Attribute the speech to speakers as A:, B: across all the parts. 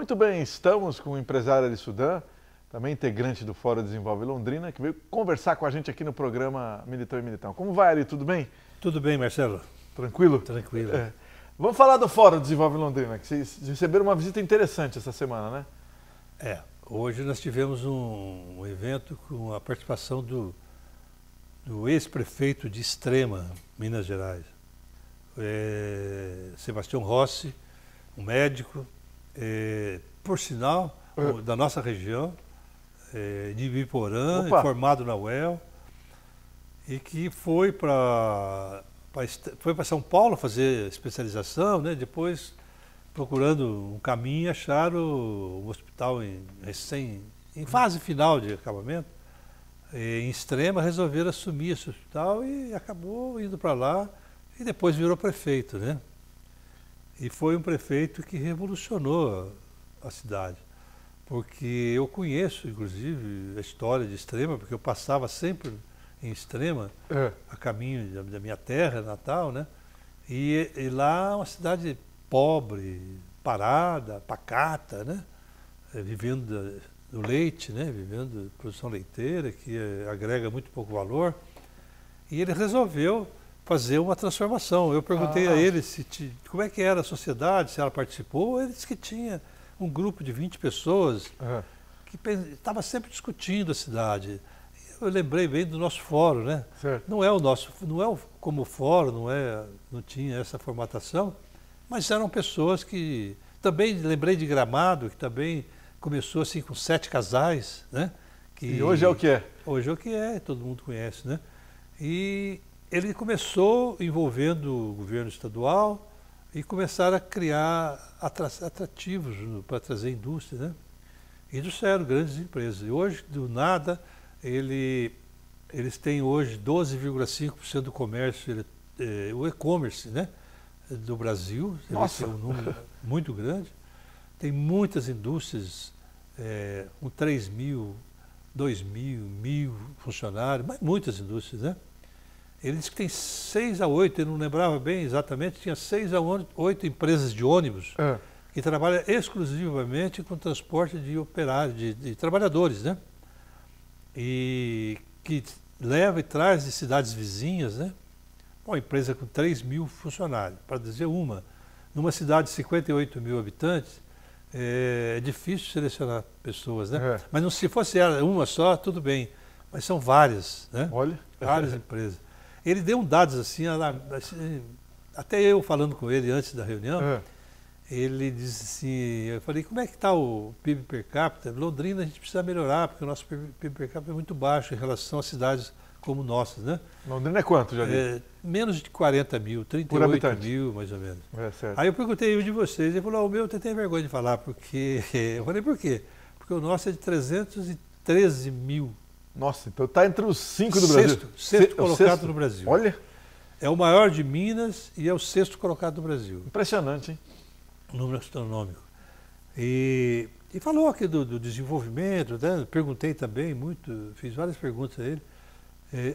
A: Muito bem, estamos com o empresário Ari Sudã, também integrante do Fórum Desenvolve Londrina, que veio conversar com a gente aqui no programa Militão e Militão. Como vai, Ari? Tudo bem?
B: Tudo bem, Marcelo.
A: Tranquilo?
B: Tranquilo.
A: Vamos falar do Fórum Desenvolve Londrina, que vocês receberam uma visita interessante essa semana, né?
B: Hoje nós tivemos um evento com a participação do ex-prefeito de Extrema, Minas Gerais, Sebastião Rossi, um médico, por sinal, da nossa região, de Ibiporã, formado na UEL, e que foi para São Paulo fazer especialização, né? Depois, procurando um caminho, acharam o hospital em fase final de acabamento, em Extrema, resolveram assumir esse hospital e acabou indo para lá e depois virou prefeito, né? E foi um prefeito que revolucionou a cidade, porque eu conheço, inclusive, a história de Extrema, porque eu passava sempre em Extrema, a caminho da minha terra natal, né? E lá é uma cidade pobre, parada, pacata, né? Vivendo do leite, né? Vivendo de produção leiteira, que agrega muito pouco valor. E ele resolveu fazer uma transformação. Eu perguntei a ele como é que era a sociedade, se ela participou. Ele disse que tinha um grupo de 20 pessoas que estava sempre discutindo a cidade. Eu lembrei bem do nosso fórum, né?
A: Certo.
B: Não é como fórum, não tinha essa formatação, mas eram pessoas que também lembrei de Gramado, que também começou assim com 7 casais, né?
A: E hoje é o que é?
B: Hoje é o que é, todo mundo conhece, né? E ele começou envolvendo o governo estadual e começaram a criar atrativos para trazer indústria, né? E trouxeram grandes empresas. E hoje, do nada, eles têm hoje 12,5% do comércio, o e-commerce, né, do Brasil.
A: Nossa!
B: É um número muito grande. Tem muitas indústrias, com 3 mil, 2 mil, 1.000 funcionários, mas muitas indústrias, né? Ele disse que tem 6 a 8, ele não lembrava bem exatamente, tinha 6 a 8 empresas de ônibus que trabalham exclusivamente com transporte de operários, de trabalhadores, né? E que leva e traz de cidades vizinhas, né? Uma empresa com 3 mil funcionários, para dizer uma. Numa cidade de 58 mil habitantes, é difícil selecionar pessoas, né? Mas se fosse uma só, tudo bem. Mas são várias, né?
A: Olha.
B: Várias empresas. Ele deu dados assim, até eu falando com ele antes da reunião, ele disse assim, eu falei, como é que está o PIB per capita? Londrina a gente precisa melhorar, porque o nosso PIB per capita é muito baixo em relação a cidades como nossas, né?
A: Londrina é quanto, já disse?
B: Menos de 40 mil, 38 mil, mais ou menos.
A: Certo.
B: Aí eu perguntei de vocês, ele falou, o meu eu tenho vergonha de falar, porque... Eu falei, por quê? Porque o nosso é de 313 mil.
A: Nossa, então está entre os 5 do Brasil.
B: Sexto colocado no Brasil.
A: Olha.
B: É o maior de Minas e é o 6º colocado no Brasil.
A: Impressionante, hein?
B: Número astronômico. E falou aqui do desenvolvimento, né? Perguntei também muito, fiz várias perguntas a ele.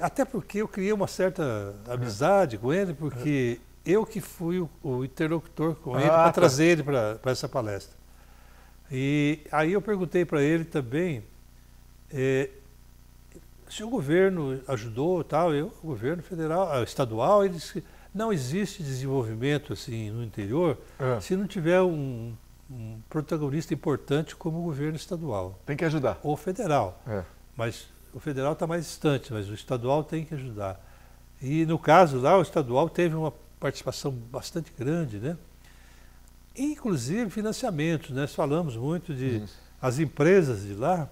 B: Até porque eu criei uma certa amizade com ele, porque eu que fui o interlocutor com ele para trazer ele para essa palestra. E aí eu perguntei para ele também se o governo ajudou, tal, o governo federal, estadual, ele disse que não existe desenvolvimento assim no interior se não tiver um protagonista importante como o governo estadual.
A: Tem que ajudar.
B: Ou federal. Mas o federal está mais distante, mas o estadual tem que ajudar. E no caso lá, o estadual teve uma participação bastante grande, né? Inclusive financiamentos, né? Nós falamos muito de as empresas de lá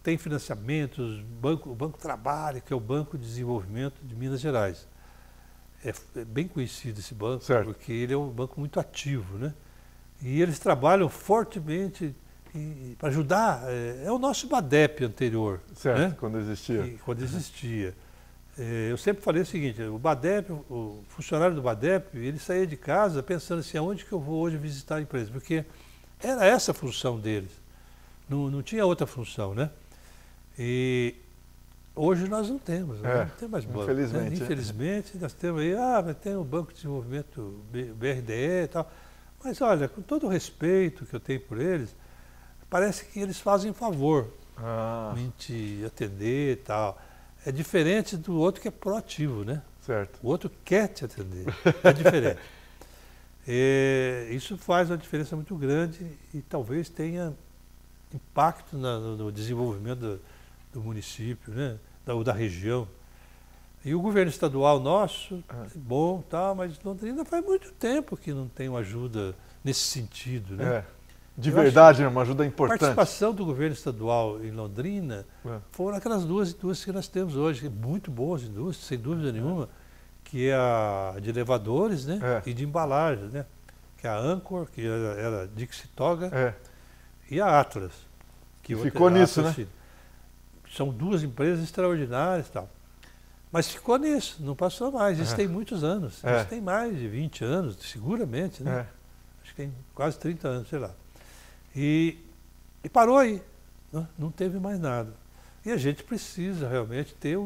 B: têm financiamentos, o Banco Trabalho, que é o Banco de Desenvolvimento de Minas Gerais. É bem conhecido esse banco, porque ele é um banco muito ativo, né? E eles trabalham fortemente para ajudar. É o nosso BADEP anterior.
A: Certo,
B: né?
A: Quando existia.
B: Quando existia. Eu sempre falei o seguinte, o BADEP, o funcionário do BADEP, ele saía de casa pensando assim, aonde que eu vou hoje visitar a empresa? Porque era essa a função deles. Não tinha outra função, né? E hoje nós não temos, não tem mais banco.
A: Infelizmente.
B: Né? Infelizmente, nós temos aí, tem o Banco de Desenvolvimento, BRDE e tal, Mas olha, com todo o respeito que eu tenho por eles, parece que eles fazem favor em te atender e tal. É diferente do outro que é proativo, né?
A: Certo.
B: O outro quer te atender, é diferente. Isso faz uma diferença muito grande e talvez tenha impacto no desenvolvimento do município, né? Da região. E o governo estadual nosso, bom, tá, mas Londrina faz muito tempo que não tem uma ajuda nesse sentido, né?
A: De verdade, uma ajuda importante.
B: A participação do governo estadual em Londrina foram aquelas duas indústrias que nós temos hoje, muito boas indústrias, sem dúvida nenhuma, que é a de elevadores, né? E de embalagens, né? Que é a Ancor, que era Dixie Toga, e a Atlas. Que
A: ficou nisso, né?
B: São duas empresas extraordinárias e tal. Mas ficou nisso, não passou mais. Isso tem muitos anos. Isso tem mais de 20 anos, seguramente, né? Acho que tem quase 30 anos, sei lá. E parou aí. Não teve mais nada. E a gente precisa realmente ter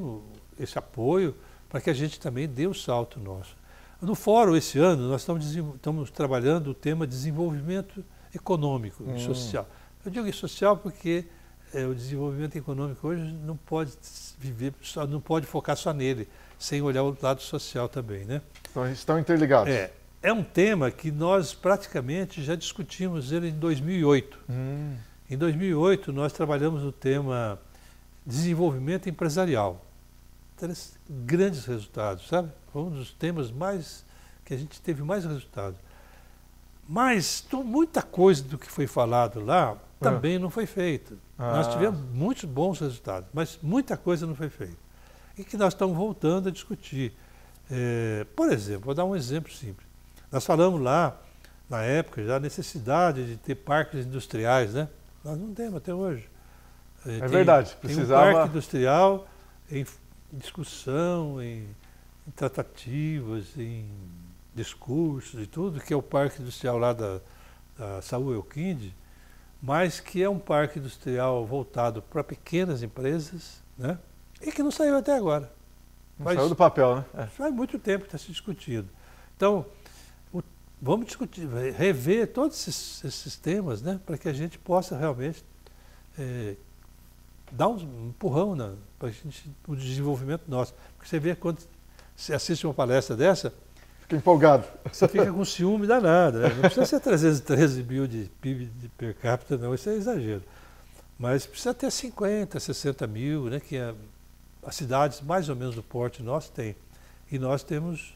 B: esse apoio para que a gente também dê o salto nosso. No fórum, esse ano, nós estamos trabalhando o tema desenvolvimento econômico e social. Eu digo social porque o desenvolvimento econômico hoje não pode não pode focar só nele, sem olhar o lado social também, né?
A: Então, estão interligados.
B: É um tema que nós praticamente já discutimos ele em 2008. Em 2008, nós trabalhamos o tema desenvolvimento empresarial. Grandes resultados, sabe? Foi um dos temas que a gente teve mais resultados. Mas muita coisa do que foi falado lá também não foi feita. Nós tivemos muitos bons resultados, mas muita coisa não foi feita. E que nós estamos voltando a discutir. Por exemplo, vou dar um exemplo simples. Nós falamos lá, na época, já a necessidade de ter parques industriais, né? Nós não temos até hoje.
A: Verdade, precisava...
B: Tem um parque industrial em discussão, em tratativas, em discursos e tudo, que é o parque industrial lá da Saúl Elquinde, mas que é um parque industrial voltado para pequenas empresas, né? E que não saiu até agora.
A: Saiu do papel, né?
B: Faz muito tempo que está se discutindo. Então, vamos discutir, rever todos esses temas, né? Para que a gente possa realmente dar um empurrão para o desenvolvimento nosso. Porque você vê quando você assiste uma palestra dessa,
A: fica empolgado.
B: Você fica com ciúme danado, né? Não precisa ser 313 mil de PIB de per capita, não, isso é exagero. Mas precisa ter 50, 60 mil, né? Que as cidades mais ou menos do porte nosso têm. E nós temos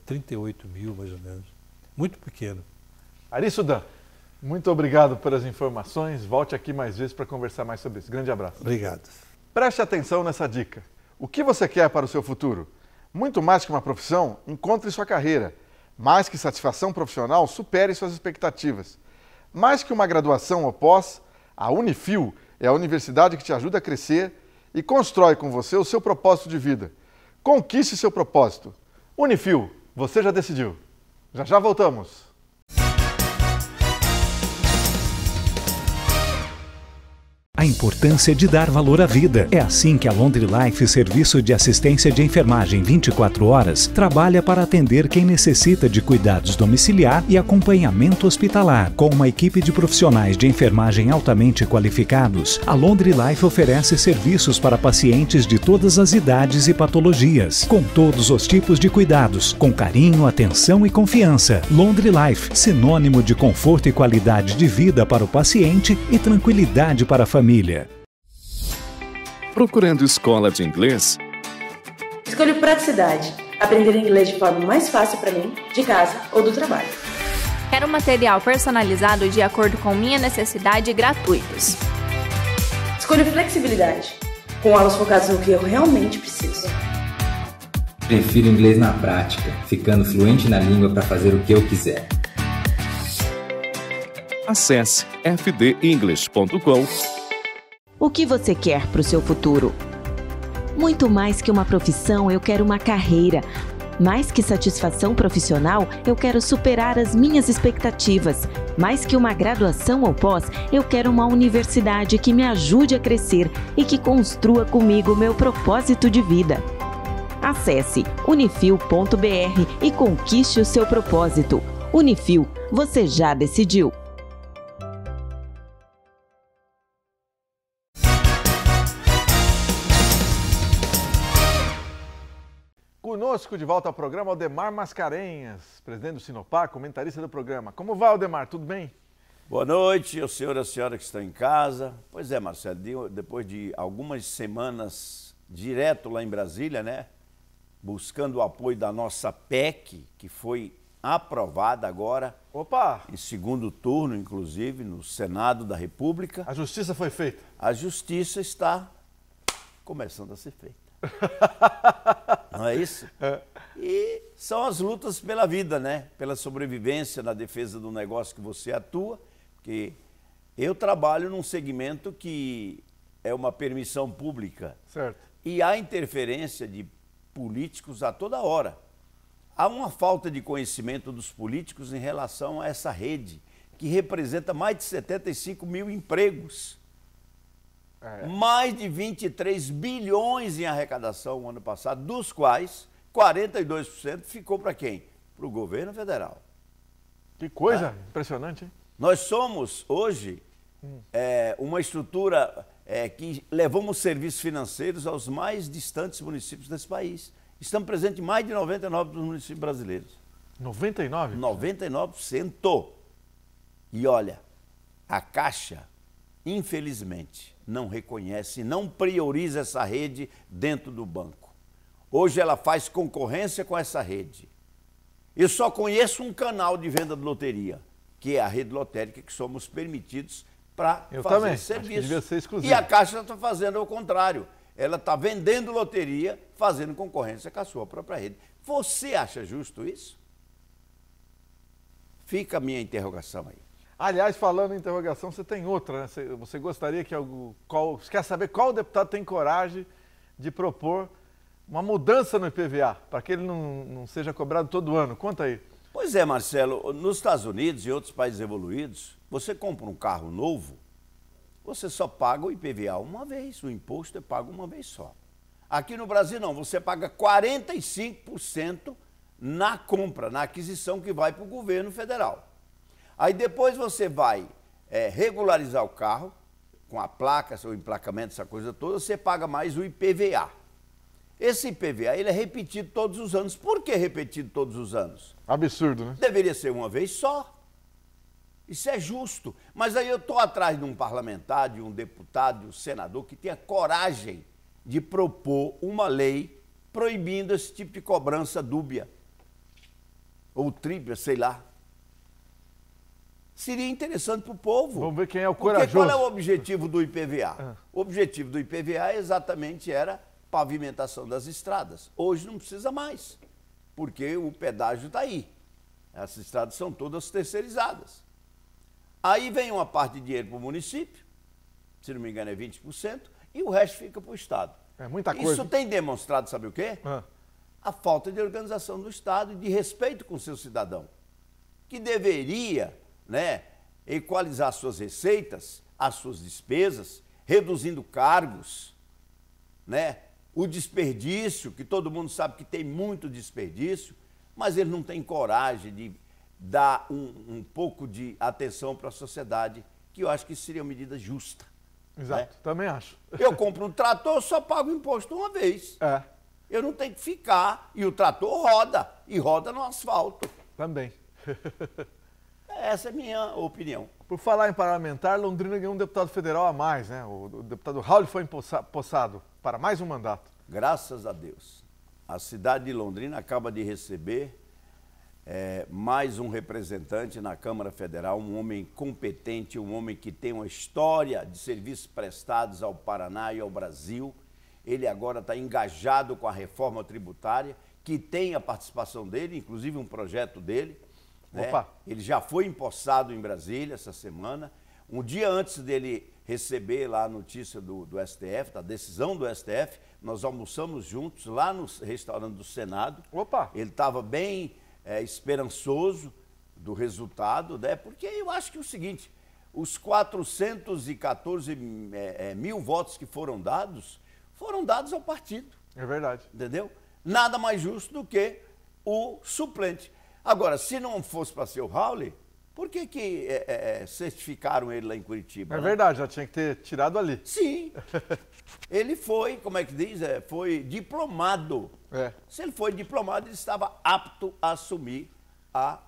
B: 38 mil, mais ou menos. Muito pequeno.
A: Ari Sudã, muito obrigado pelas informações. Volte aqui mais vezes para conversar mais sobre isso. Grande abraço.
B: Obrigado.
A: Preste atenção nessa dica. O que você quer para o seu futuro? Muito mais que uma profissão, encontre sua carreira. Mais que satisfação profissional, supere suas expectativas. Mais que uma graduação ou pós, a Unifil é a universidade que te ajuda a crescer e constrói com você o seu propósito de vida. Conquiste seu propósito. Unifil, você já decidiu. Já voltamos.
C: A importância de dar valor à vida. É assim que a Londri Life, serviço de assistência de enfermagem 24 horas, trabalha para atender quem necessita de cuidados domiciliar e acompanhamento hospitalar. Com uma equipe de profissionais de enfermagem altamente qualificados, a Londri Life oferece serviços para pacientes de todas as idades e patologias, com todos os tipos de cuidados, com carinho, atenção e confiança. Londri Life, sinônimo de conforto e qualidade de vida para o paciente e tranquilidade para a família.
D: Procurando escola de inglês?
E: Escolho praticidade. Aprender inglês de forma mais fácil para mim, de casa ou do trabalho.
F: Quero material personalizado de acordo com minha necessidade e gratuitos.
E: Escolho flexibilidade. Com aulas focadas no que eu realmente preciso.
G: Prefiro inglês na prática, ficando fluente na língua para fazer o que eu quiser.
D: Acesse fdenglish.com.
H: O que você quer para o seu futuro? Muito mais que uma profissão, eu quero uma carreira. Mais que satisfação profissional, eu quero superar as minhas expectativas. Mais que uma graduação ou pós, eu quero uma universidade que me ajude a crescer e que construa comigo meu propósito de vida. Acesse unifil.br e conquiste o seu propósito. Unifil, você já decidiu.
A: Conosco de volta ao programa, Aldemar Mascarenhas, presidente do Sinopar, comentarista do programa. Como vai, Aldemar? Tudo bem?
I: Boa noite, o senhor e a senhora que estão em casa. Pois é, Marcelo, depois de algumas semanas direto lá em Brasília, né? Buscando o apoio da nossa PEC, que foi aprovada agora.
A: Opa!
I: Em segundo turno, inclusive, no Senado da República.
A: A justiça foi feita?
I: A justiça está começando a ser feita. Não é isso?
A: É.
I: E são as lutas pela vida, né? Pela sobrevivência, na defesa do negócio que você atua. Porque eu trabalho num segmento que é uma permissão pública.
A: Certo.
I: E há interferência de políticos a toda hora. Há uma falta de conhecimento dos políticos em relação a essa rede, que representa mais de 75 mil empregos. Mais de 23 bilhões em arrecadação no ano passado, dos quais 42% ficou para quem? Para o governo federal.
A: Que coisa impressionante, hein?
I: Nós somos, hoje, uma estrutura que levamos serviços financeiros aos mais distantes municípios desse país. Estamos presentes em mais de 99% dos municípios brasileiros.
A: 99%?
I: 99%. E olha, a Caixa, infelizmente, não reconhece, não prioriza essa rede dentro do banco. Hoje ela faz concorrência com essa rede. Eu só conheço um canal de venda de loteria, que é a rede lotérica, que somos permitidos para fazer serviço.
A: Devia ser exclusivo.
I: E a Caixa está fazendo ao contrário. Ela está vendendo loteria, fazendo concorrência com a sua própria rede. Você acha justo isso? Fica a minha interrogação aí.
A: Aliás, falando em interrogação, você tem outra, né? Você gostaria que você quer saber qual deputado tem coragem de propor uma mudança no IPVA, para que ele não seja cobrado todo ano? Conta aí.
I: Pois é, Marcelo, nos Estados Unidos e outros países evoluídos, você compra um carro novo, você só paga o IPVA uma vez, o imposto é pago uma vez só. Aqui no Brasil não, você paga 45% na compra, na aquisição que vai para o governo federal. Aí depois você vai regularizar o carro, com a placa, seu emplacamento, essa coisa toda, você paga mais o IPVA. Esse IPVA, ele é repetido todos os anos. Por que repetido todos os anos?
A: Absurdo, né?
I: Deveria ser uma vez só. Isso é justo. Mas aí eu estou atrás de um parlamentar, de um deputado, de um senador que tenha coragem de propor uma lei proibindo esse tipo de cobrança dúbia. Ou tríplia, sei lá. Seria interessante para o povo.
A: Vamos ver quem é o corajoso.
I: Porque qual é o objetivo do IPVA? O objetivo do IPVA exatamente era pavimentação das estradas. Hoje não precisa mais, porque o pedágio está aí. Essas estradas são todas terceirizadas. Aí vem uma parte de dinheiro para o município, se não me engano é 20%, e o resto fica para o Estado.
A: É muita coisa.
I: Isso tem demonstrado, sabe o quê? A falta de organização do Estado e de respeito com o seu cidadão, que deveria, né, equalizar suas receitas, as suas despesas, reduzindo cargos, né? O desperdício, que todo mundo sabe que tem muito desperdício, mas ele não tem coragem de dar um pouco de atenção para a sociedade, que eu acho que seria uma medida justa.
A: Exato,
I: né?
A: Também acho.
I: Eu compro um trator, só pago imposto uma vez. Eu não tenho que ficar, e o trator roda, e roda no asfalto.
A: Também.
I: Essa é a minha opinião.
A: Por falar em parlamentar, Londrina ganhou um deputado federal a mais, né? O deputado Raul foi empossado para mais um mandato.
I: Graças a Deus. A cidade de Londrina acaba de receber mais um representante na Câmara Federal, um homem competente, um homem que tem uma história de serviços prestados ao Paraná e ao Brasil. Ele agora está engajado com a reforma tributária, que tem a participação dele, inclusive um projeto dele. Né? Ele já foi empossado em Brasília essa semana. Um dia antes dele receber lá a notícia do STF, da decisão do STF, nós almoçamos juntos lá no restaurante do Senado. Ele estava bem esperançoso do resultado, né? Porque eu acho que é o seguinte, os 414 mil votos que foram dados ao partido.
A: É verdade.
I: Entendeu? Nada mais justo do que o suplente. Agora, se não fosse para ser o Raul, por que certificaram ele lá em Curitiba?
A: É verdade, já tinha que ter tirado ali.
I: Sim. Ele foi, como é que diz? Foi diplomado. Se ele foi diplomado, ele estava apto a assumir a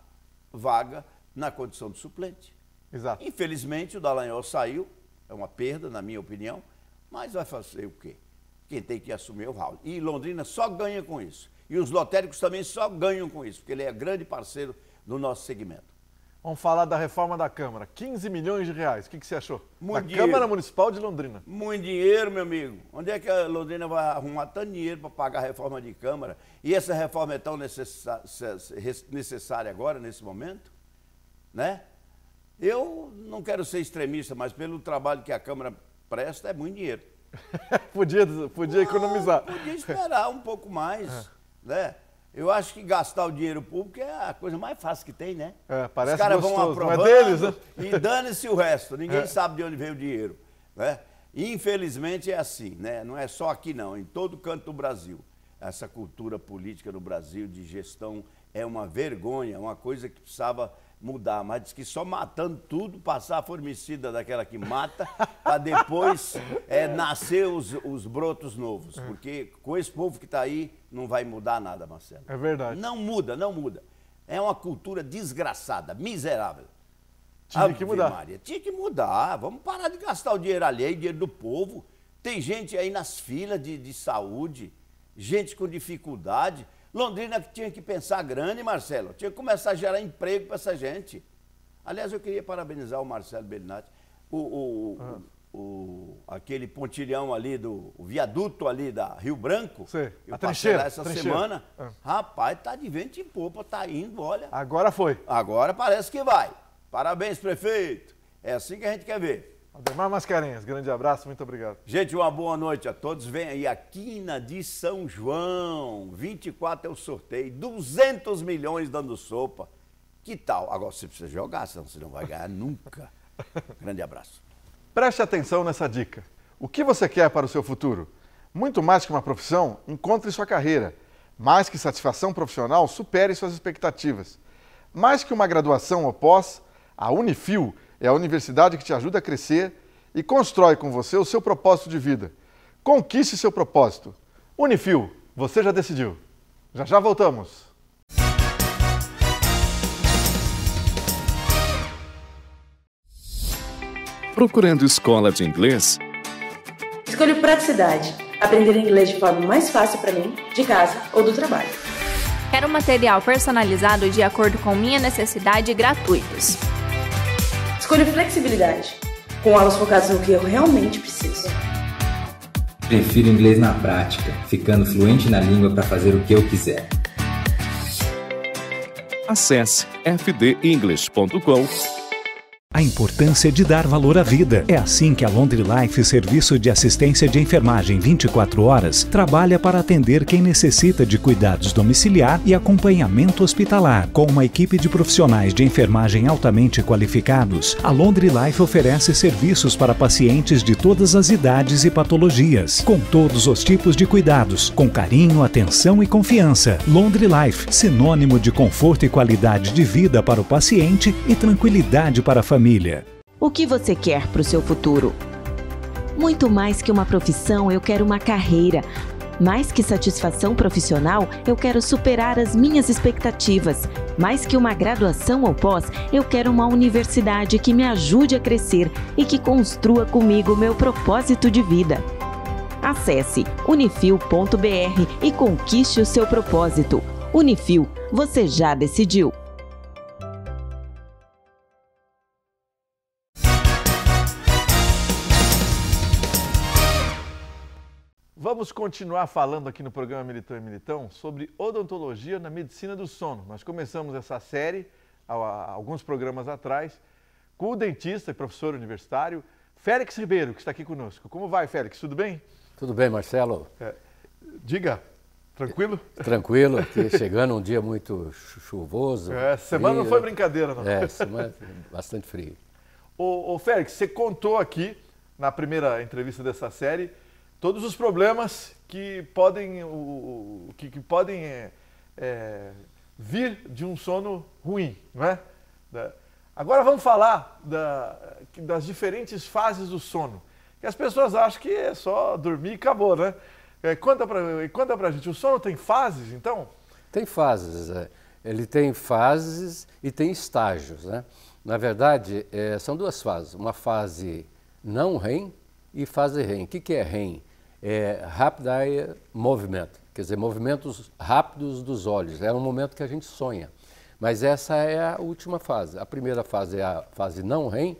I: vaga na condição de suplente.
A: Exato.
I: Infelizmente, o Dallagnol saiu, é uma perda, na minha opinião, mas vai fazer o quê? Quem tem que assumir é o Raul. E Londrina só ganha com isso. E os lotéricos também só ganham com isso, porque ele é grande parceiro do nosso segmento.
A: Vamos falar da reforma da Câmara. 15 milhões de reais. O que você achou?
I: Muito
A: da
I: dinheiro.
A: Câmara Municipal de Londrina.
I: Muito dinheiro, meu amigo. Onde é que a Londrina vai arrumar tanto dinheiro para pagar a reforma de Câmara? E essa reforma é tão necessária agora, nesse momento? Né? Eu não quero ser extremista, mas pelo trabalho que a Câmara presta, é muito dinheiro.
A: podia economizar.
I: Podia esperar um pouco mais, né? Eu acho que gastar o dinheiro público é a coisa mais fácil que tem, né?
A: Parece
I: os caras
A: gostoso,
I: vão aprovando,
A: não é deles, né?
I: E dane-se o resto. Ninguém sabe de onde veio o dinheiro, né? Infelizmente é assim, né? Não é só aqui não, em todo canto do Brasil. Essa cultura política no Brasil de gestão é uma vergonha, uma coisa que precisava mudar, mas diz que só matando tudo, passar a formicida daquela que mata, para depois nascer os brotos novos. Porque com esse povo que está aí, não vai mudar nada, Marcelo.
A: É verdade.
I: Não muda, não muda. É uma cultura desgraçada, miserável.
A: Tinha que mudar.
I: Maria, tinha que mudar. Vamos parar de gastar o dinheiro alheio, o dinheiro do povo. Tem gente aí nas filas de saúde, gente com dificuldade. Londrina tinha que pensar grande, Marcelo. Tinha que começar a gerar emprego para essa gente. Aliás, eu queria parabenizar o Marcelo Bellinati. Aquele pontilhão ali, o viaduto ali da Rio Branco.
A: Sim,
I: eu passei lá essa semana. Rapaz, tá de vento em popa, tá indo, olha.
A: Agora foi.
I: Agora parece que vai. Parabéns, prefeito. É assim que a gente quer ver.
A: Ademar Mascarenhas, grande abraço, muito obrigado.
I: Gente, uma boa noite a todos. Vem aí a quina de São João. 24 é o sorteio. 200 milhões dando sopa. Que tal? Agora você precisa jogar, senão você não vai ganhar nunca. Grande abraço.
A: Preste atenção nessa dica. O que você quer para o seu futuro? Muito mais que uma profissão, encontre sua carreira. Mais que satisfação profissional, supere suas expectativas. Mais que uma graduação ou pós, a Unifil é a universidade que te ajuda a crescer e constrói com você o seu propósito de vida. Conquiste seu propósito. Unifil, você já decidiu. Já já voltamos.
D: Procurando escola de inglês?
E: Escolho praticidade. Aprender inglês de forma mais fácil para mim, de casa ou do trabalho.
F: Quero material personalizado de acordo com minha necessidade e gratuitos.
E: Escolho flexibilidade, com aulas focadas no que eu realmente preciso.
G: Prefiro inglês na prática, ficando fluente na língua para fazer o que eu quiser.
D: Acesse fdenglish.com.
C: A importância de dar valor à vida. É assim que a Londri Life, serviço de assistência de enfermagem 24 horas, trabalha para atender quem necessita de cuidados domiciliar e acompanhamento hospitalar. Com uma equipe de profissionais de enfermagem altamente qualificados, a Londri Life oferece serviços para pacientes de todas as idades e patologias, com todos os tipos de cuidados, com carinho, atenção e confiança. Londri Life, sinônimo de conforto e qualidade de vida para o paciente e tranquilidade para a família.
H: O que você quer para o seu futuro? Muito mais que uma profissão, eu quero uma carreira. Mais que satisfação profissional, eu quero superar as minhas expectativas. Mais que uma graduação ou pós, eu quero uma universidade que me ajude a crescer e que construa comigo meu propósito de vida. Acesse unifil.br e conquiste o seu propósito. Unifil, você já decidiu.
A: Vamos continuar falando aqui no programa Militão e Militão sobre odontologia na medicina do sono. Nós começamos essa série há alguns programas atrás com o dentista e professor universitário Félix Ribeiro, que está aqui conosco. Como vai, Félix? Tudo bem?
J: Tudo bem, Marcelo.
A: Diga, tranquilo?
J: Tranquilo, aqui chegando um dia muito chuvoso.
A: Semana frio. Não foi brincadeira, não.
J: Semana bastante frio.
A: Ô Félix, você contou aqui na primeira entrevista dessa série todos os problemas que podem vir de um sono ruim, não é? Agora vamos falar das diferentes fases do sono. Que as pessoas acham que é só dormir e acabou, né? Conta pra gente, o sono tem fases, então?
J: Tem fases, ele tem fases e tem estágios, né? Na verdade, são duas fases, uma fase não REM e fase REM. O que é REM? É Rapid Eye Movement, quer dizer, movimentos rápidos dos olhos, é um momento que a gente sonha. Mas essa é a última fase. A primeira fase é a fase não REM,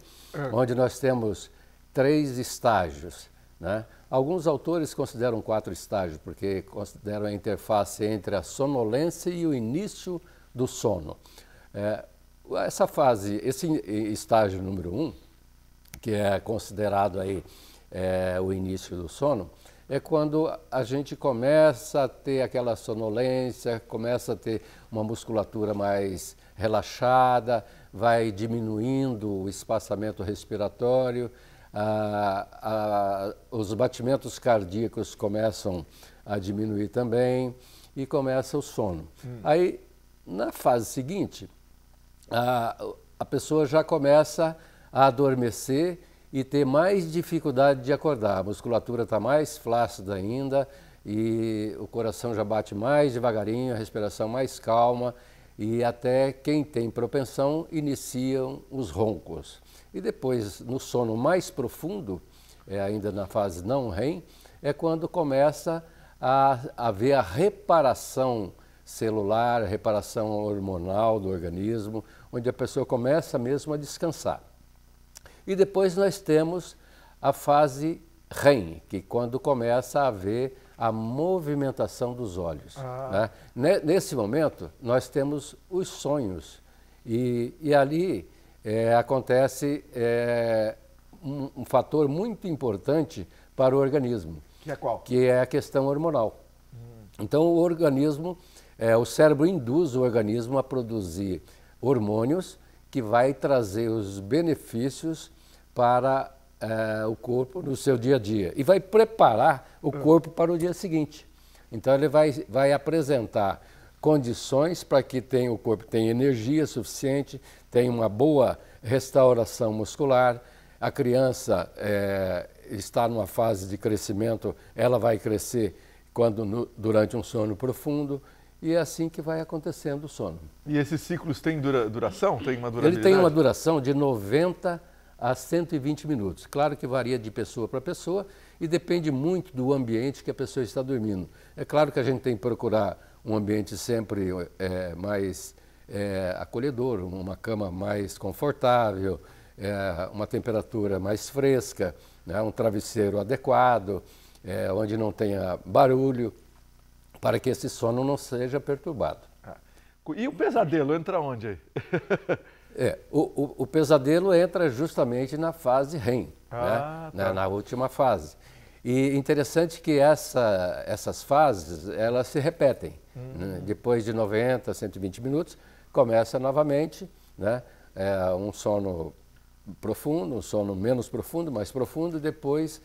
J: onde nós temos 3 estágios, né? Alguns autores consideram 4 estágios, porque consideram a interface entre a sonolência e o início do sono. Essa fase, esse estágio número 1, que é considerado aí o início do sono, é quando a gente começa a ter aquela sonolência, começa a ter uma musculatura mais relaxada, vai diminuindo o espaçamento respiratório, os batimentos cardíacos começam a diminuir também e começa o sono. Aí, na fase seguinte, a pessoa já começa a adormecer e ter mais dificuldade de acordar. A musculatura está mais flácida ainda e o coração já bate mais devagarinho, a respiração mais calma e até quem tem propensão iniciam os roncos. E depois, no sono mais profundo, ainda na fase não REM, é quando começa a haver a reparação celular, a reparação hormonal do organismo, onde a pessoa começa mesmo a descansar. E depois nós temos a fase REM, que quando começa a haver a movimentação dos olhos. Né? Nesse momento, nós temos os sonhos. E ali acontece um fator muito importante para o organismo.
A: Que é qual?
J: Que é a questão hormonal. Então, o organismo, o cérebro induz o organismo a produzir hormônios que vai trazer os benefícios para o corpo no seu dia a dia e vai preparar o corpo para o dia seguinte. Então ele vai apresentar condições para que o corpo tenha energia suficiente, tenha uma boa restauração muscular, a criança está numa fase de crescimento, ela vai crescer durante um sono profundo. E é assim que vai acontecendo o sono.
A: E esses ciclos têm duração? Tem uma durabilidade?
J: Ele tem uma duração de 90 a 120 minutos. Claro que varia de pessoa para pessoa e depende muito do ambiente que a pessoa está dormindo. É claro que a gente tem que procurar um ambiente sempre mais acolhedor, uma cama mais confortável, uma temperatura mais fresca, né, um travesseiro adequado, onde não tenha barulho, para que esse sono não seja perturbado.
A: E o pesadelo entra onde aí?
J: O pesadelo entra justamente na fase REM, né? Na última fase. E interessante que essas fases, elas se repetem. Né? Depois de 90, 120 minutos, começa novamente, né? Um sono profundo, um sono menos profundo, mais profundo, e depois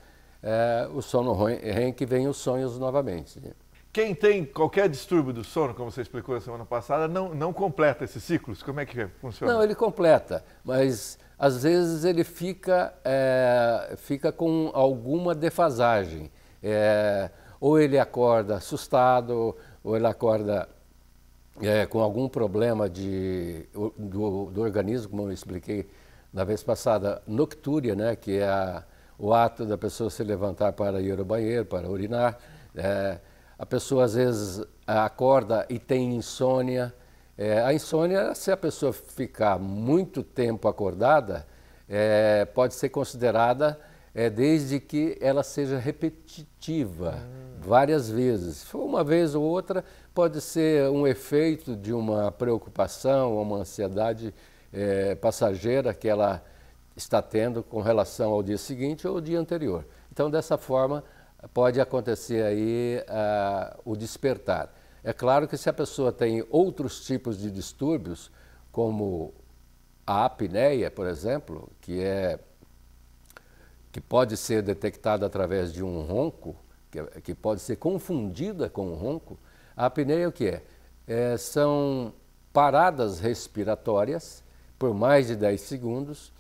J: o sono REM, que vem os sonhos novamente.
A: Quem tem qualquer distúrbio do sono, como você explicou na semana passada, não completa esses ciclos? Como é que funciona?
J: Não, ele completa, mas às vezes ele fica com alguma defasagem. Ou ele acorda assustado, ou ele acorda com algum problema do organismo, como eu expliquei na vez passada, noctúria, né, que é o ato da pessoa se levantar para ir ao banheiro, para urinar. A pessoa às vezes acorda e tem insônia. A insônia, se a pessoa ficar muito tempo acordada, pode ser considerada desde que ela seja repetitiva, várias vezes. Se for uma vez ou outra, pode ser um efeito de uma preocupação, uma ansiedade passageira que ela está tendo com relação ao dia seguinte ou ao dia anterior. Então, dessa forma, pode acontecer aí o despertar. É claro que se a pessoa tem outros tipos de distúrbios, como a apneia, por exemplo, que pode ser detectada através de um ronco, que pode ser confundida com um ronco. A apneia o que é? São paradas respiratórias por mais de 10 segundos,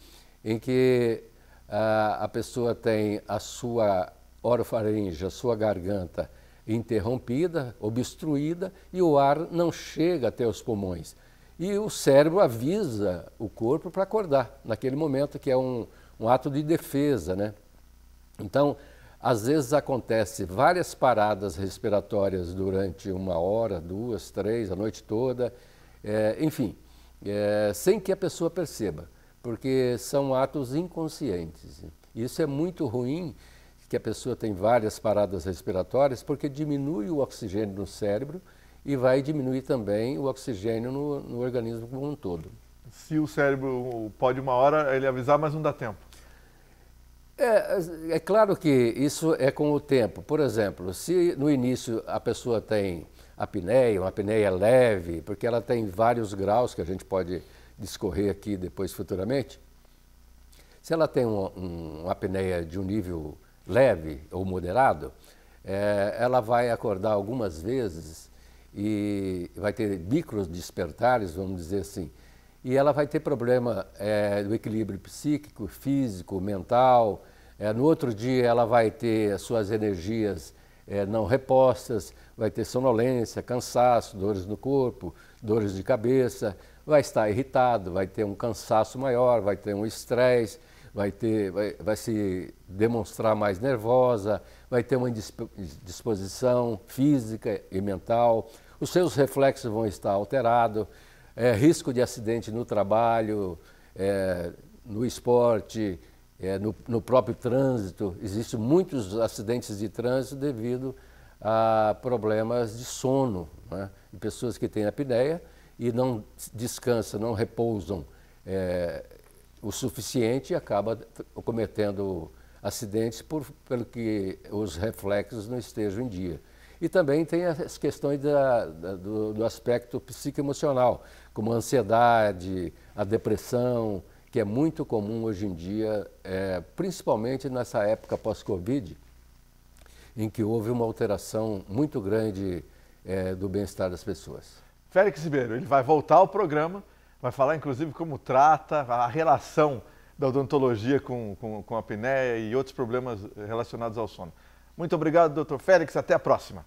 J: em que a pessoa tem a sua orofaringe, a sua garganta interrompida, obstruída, e o ar não chega até os pulmões. E o cérebro avisa o corpo para acordar, naquele momento, que é um ato de defesa, né? Então, às vezes acontece várias paradas respiratórias durante 1 hora, 2, 3, a noite toda, enfim, sem que a pessoa perceba, porque são atos inconscientes. Isso é muito ruim, que a pessoa tem várias paradas respiratórias, porque diminui o oxigênio no cérebro e vai diminuir também o oxigênio no organismo como um todo.
A: Se o cérebro pode 1 hora, ele avisar, mas não dá tempo.
J: É claro que isso é com o tempo. Por exemplo, se no início a pessoa tem apneia, uma apneia leve, porque ela tem vários graus que a gente pode discorrer aqui depois futuramente, se ela tem uma apneia de um nível leve ou moderado, ela vai acordar algumas vezes e vai ter micros despertares, vamos dizer assim, e ela vai ter problema do equilíbrio psíquico, físico, mental. No outro dia ela vai ter as suas energias não repostas, vai ter sonolência, cansaço, dores no corpo, dores de cabeça, vai estar irritado, vai ter um cansaço maior, vai ter um estresse, vai se demonstrar mais nervosa, vai ter uma indisposição física e mental, os seus reflexos vão estar alterados, risco de acidente no trabalho, no esporte, no próprio trânsito. Existem muitos acidentes de trânsito devido a problemas de sono, né? De pessoas que têm apneia e não descansam, não repousam o suficiente e acaba cometendo acidentes pelo que os reflexos não estejam em dia. E também tem as questões do aspecto psicoemocional, como a ansiedade, a depressão, que é muito comum hoje em dia, principalmente nessa época pós-Covid, em que houve uma alteração muito grande do bem-estar das pessoas.
A: Félix Ribeiro, ele vai voltar ao programa, vai falar inclusive como trata a relação da odontologia com a apneia e outros problemas relacionados ao sono. Muito obrigado, doutor Félix, até a próxima.